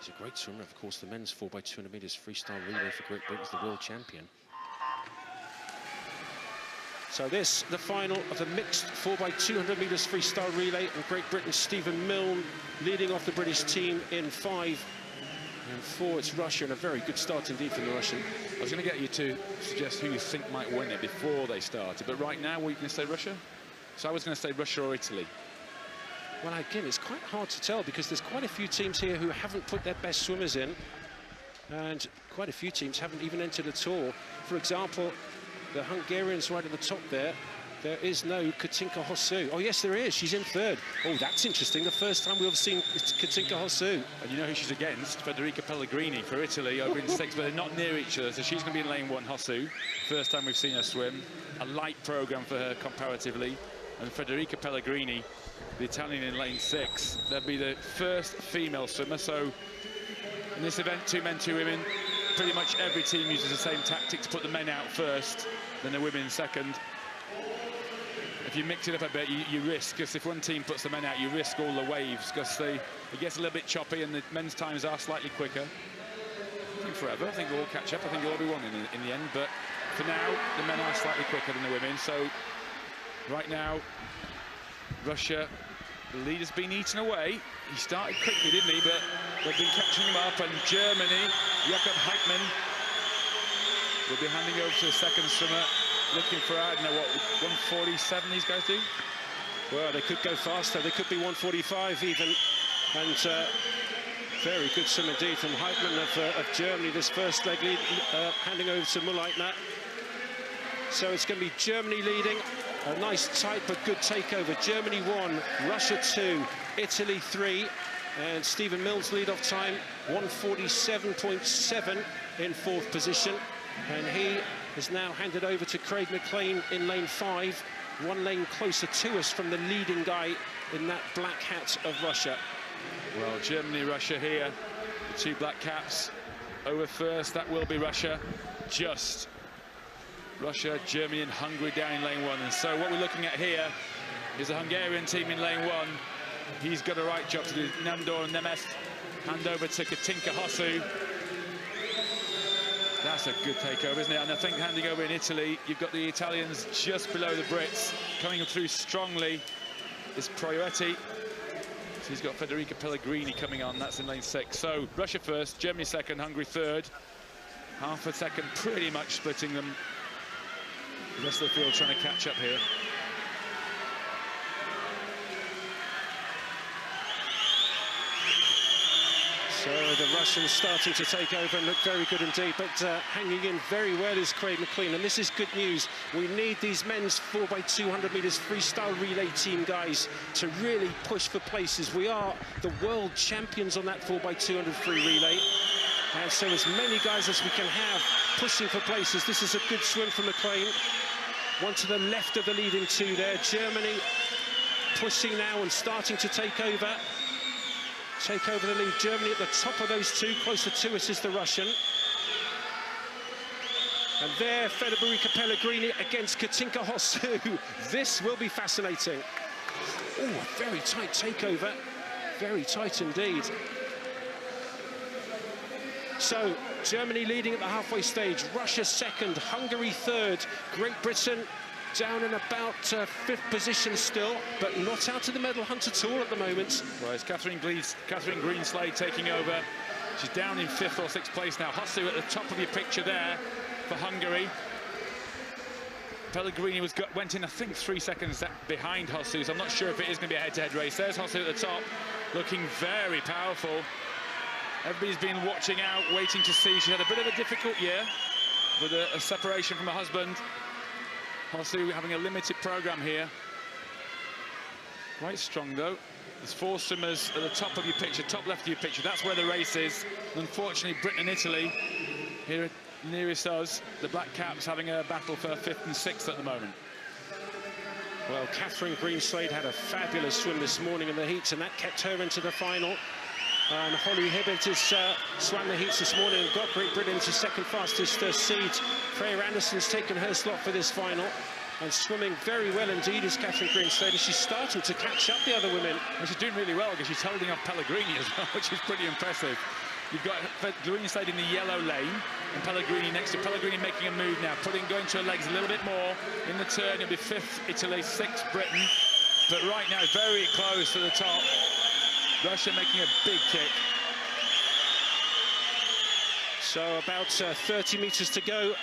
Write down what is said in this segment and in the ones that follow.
She's a great swimmer. Of course, the men's 4x200 meters freestyle relay for Great Britain is the world champion. So this, the final of the mixed 4x200 meters freestyle relay, and Great Britain's Stephen Milne leading off the British team in 5. And 4, it's Russia, and a very good start indeed from the Russian. I was going to get you to suggest who you think might win it before they started, but right now, were you going to say Russia? So I was going to say Russia or Italy. Well, again, it's quite hard to tell because there's quite a few teams here who haven't put their best swimmers in, and quite a few teams haven't even entered at all. For example, the Hungarians right at the top there. There is no Katinka Hosszu. Oh, yes, there is. She's in 3rd. Oh, that's interesting. The first time we've seen Katinka Hosszu. And you know who she's against? Federica Pellegrini for Italy over in 6, but they're not near each other. So she's going to be in lane 1, Hosszu. First time we've seen her swim. A light programme for her comparatively. And Federica Pellegrini, the Italian, in lane 6. That'll be the first female swimmer. So in this event, 2 men, 2 women. Pretty much every team uses the same tactic to put the men out first, then the women in second. If you mix it up a bit, you risk, because if one team puts the men out, you risk all the waves, because it gets a little bit choppy and the men's times are slightly quicker. I think forever, I think we'll all catch up, I think it'll all be one in the end, but for now, the men are slightly quicker than the women, so right now, Russia, the lead has been eaten away. He started quickly, didn't he, but they've been catching him up, and Germany, Jakob Heitmann, will be handing over to the second swimmer. Looking for, I don't know what, 147 these guys do? Well, they could go faster. They could be 145 even. And very good swim indeed from Heitmann of Germany. This first leg lead, handing over to Mulleitner. So it's going to be Germany leading. A nice, tight, but good takeover. Germany 1, Russia 2, Italy 3. And Stephen Milne's lead-off time, 147.7 in 4th position. And he is now handed over to Craig McLean in lane 5, 1 lane closer to us from the leading guy in that black hat of Russia. Well, Germany, Russia here, the 2 black caps over first. That will be Russia. Just Russia, Germany and Hungary down in lane 1. And so what we're looking at here is the Hungarian team in lane 1. He's got a right job to do. Nandor Nemeth hand over to Katinka Hosszu. That's a good takeover, isn't it? And I think handing over in Italy, you've got the Italians just below the Brits. Coming through strongly is Proietti. So he's got Federica Pellegrini coming on, that's in lane 6. So Russia first, Germany second, Hungary 3rd. Half a second pretty much splitting them. The rest of the field trying to catch up here. So the Russians starting to take over and look very good indeed, but hanging in very well is Craig McLean, and this is good news. We need these men's 4x200 meters freestyle relay team guys to really push for places. We are the world champions on that 4x200 free relay, and so as many guys as we can have pushing for places. This is a good swim from McLean. One to the left of the leading 2 there. Germany pushing now and starting to take over the lead. Germany at the top of those 2, closer to us is the Russian. And there, Federica Pellegrini against Katinka Hosszu. This will be fascinating. Oh, a very tight takeover. Very tight indeed. So, Germany leading at the halfway stage. Russia second, Hungary 3rd. Great Britain down in about 5th position still, but not out of the medal hunt at all at the moment. Well, it's Catherine Greenslade taking over. She's down in 5th or 6th place now. Hosszu at the top of your picture there for Hungary. Pellegrini went in, I think, 3 seconds behind Hosszu, so I'm not sure if it is going to be a head-to-head race. There's Hosszu at the top, looking very powerful. Everybody's been watching out, waiting to see. She had a bit of a difficult year with a separation from her husband. Hosszu having a limited programme here. Quite strong, though. There's 4 swimmers at the top of your picture, top left of your picture. That's where the race is. Unfortunately, Britain and Italy, here nearest us, the black caps having a battle for 5th and 6th at the moment. Well, Catherine Greenslade had a fabulous swim this morning in the heats, and that kept her into the final. And Holly Hibbett has swam the heats this morning and got Great Britain to 2nd fastest seed. Freya Anderson's taken her slot for this final. And swimming very well indeed is Catherine Greenslade. She's starting to catch up the other women. Well, she's doing really well because she's holding off Pellegrini as well, which is pretty impressive. You've got Greenslade in the yellow lane and Pellegrini next to Pellegrini making a move now, going to her legs a little bit more in the turn. It'll be 5th Italy, 6th Britain, but right now very close to the top. Russia making a big kick. So about 30 metres to go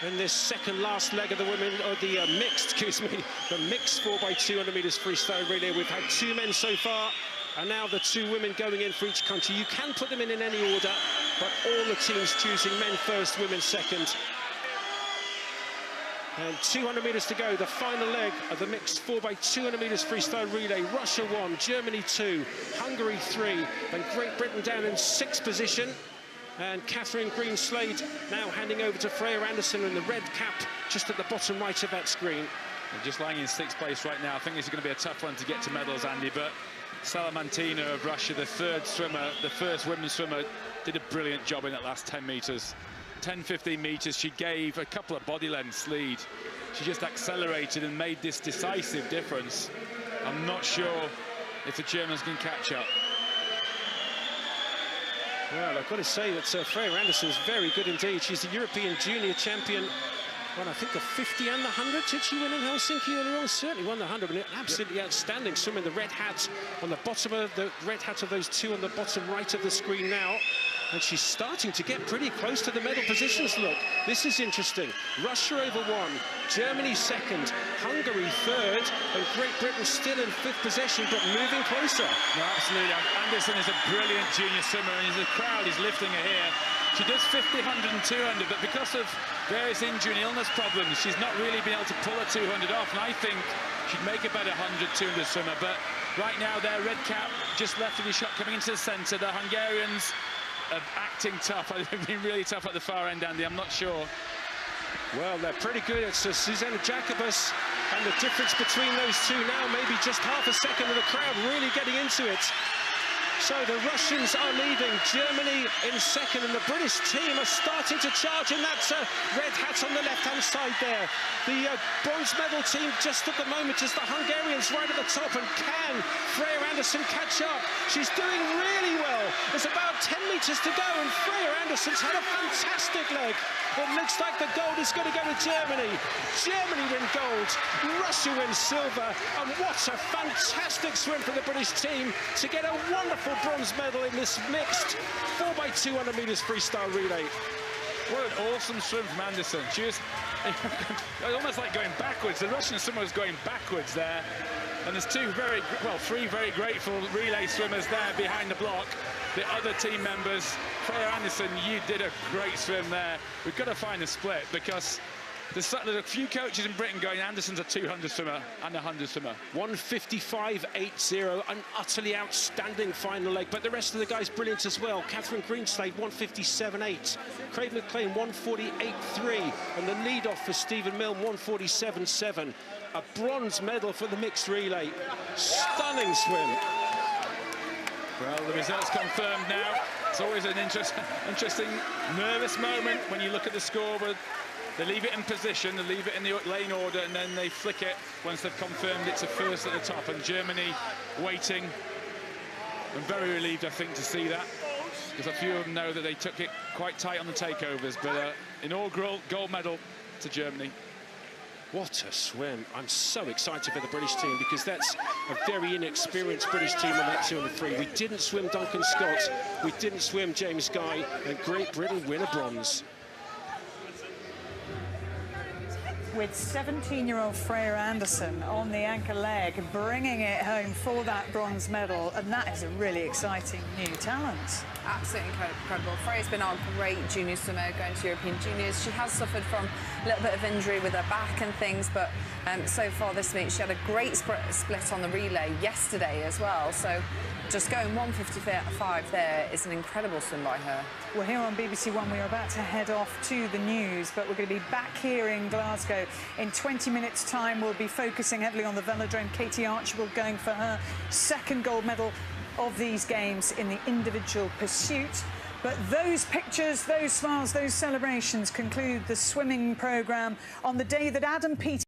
in this second last leg of the women, or the mixed 4x200 metres freestyle relay. We've had 2 men so far, and now the 2 women going in for each country. You can put them in any order, but all the teams choosing men first, women second. And 200 metres to go, the final leg of the mixed 4x200 metres freestyle relay. Russia 1, Germany 2, Hungary 3, and Great Britain down in 6th position. And Catherine Greenslade now handing over to Freya Anderson in the red cap, just at the bottom right of that screen. And just lying in 6th place right now. I think this is going to be a tough one to get to medals, Andy, but Salamantina of Russia, the 3rd swimmer, the first women's swimmer, did a brilliant job in that last 10 metres. 10-15 metres, she gave a couple of body lengths lead. She just accelerated and made this decisive difference. I'm not sure if the Germans can catch up. Well, I've got to say that Freya Anderson is very good indeed. She's the European junior champion. Well, I think the 50 and the 100. Did she win in Helsinki earlier on? Certainly won the 100. But an absolutely outstanding swim in the red hat on the bottom of the red hat of those 2 on the bottom right of the screen now. And she's starting to get pretty close to the medal positions. Look, this is interesting. Russia over 1, Germany 2nd, Hungary 3rd, and Great Britain still in 5th position, but moving closer. No, absolutely. Anderson is a brilliant junior swimmer, and the crowd is lifting her here. She does 50, 100 and 200, but because of various injury and illness problems, she's not really been able to pull her 200 off, and I think she'd make a better 100, 200 swimmer. But right now, their red cap just left of the shot coming into the centre. The Hungarians are acting tough. They've been really tough at the far end, Andy. I'm not sure. Well, they're pretty good. It's Susanna Jacobus, and the difference between those 2 now, maybe just half a second, of the crowd really getting into it. So the Russians are leading, Germany in 2nd, and the British team are starting to charge in that red hat on the left-hand side there. The bronze medal team just at the moment is the Hungarians right at the top, and can Freya Anderson catch up? She's doing really well. There's about 10 metres to go, and Freya Anderson's had a fantastic leg. It looks like the gold is going to go to Germany. Germany win gold, Russia wins silver, and what a fantastic swim for the British team to get a wonderful bronze medal in this mixed 4x200 metres freestyle relay. What an awesome swim from Anderson. She was almost like going backwards. The Russian swimmer was going backwards there. And there's 3 very grateful relay swimmers there behind the block. The other team members, Freya Anderson, you did a great swim there. We've got to find a split, because there's a few coaches in Britain going, Anderson's a 200 swimmer and a 100 swimmer. 155.80, an utterly outstanding final leg, but the rest of the guys brilliant as well. Catherine Greenslade, 157.8. Craig McLean, 148.3. And the lead-off for Stephen Milne, 147.7. A bronze medal for the mixed relay. Stunning swim. Well, the results confirmed now. It's always an interesting, nervous moment when you look at the scoreboard. They leave it in position, they leave it in the lane order, and then they flick it once they've confirmed it's a first at the top. And Germany waiting. I'm very relieved, I think, to see that, because a few of them know that they took it quite tight on the takeovers. But inaugural gold medal to Germany. What a swim. I'm so excited for the British team, because that's a very inexperienced British team on that 200 free. We didn't swim Duncan Scott, we didn't swim James Guy, and Great Britain win a bronze. With 17-year-old Freya Anderson on the anchor leg, bringing it home for that bronze medal, and that is a really exciting new talent. Absolutely incredible. Freya's been our great junior swimmer going to European Juniors. She has suffered from a little bit of injury with her back and things, but so far this meet she had a great split on the relay yesterday as well. So just going 155 there is an incredible swim by her. Well, here on BBC One, we are about to head off to the news, but we're going to be back here in Glasgow in 20 minutes' time. We'll be focusing heavily on the velodrome. Katie Archibald going for her 2nd gold medal of these games in the individual pursuit. But those pictures, those smiles, those celebrations conclude the swimming programme on the day that Adam Peaty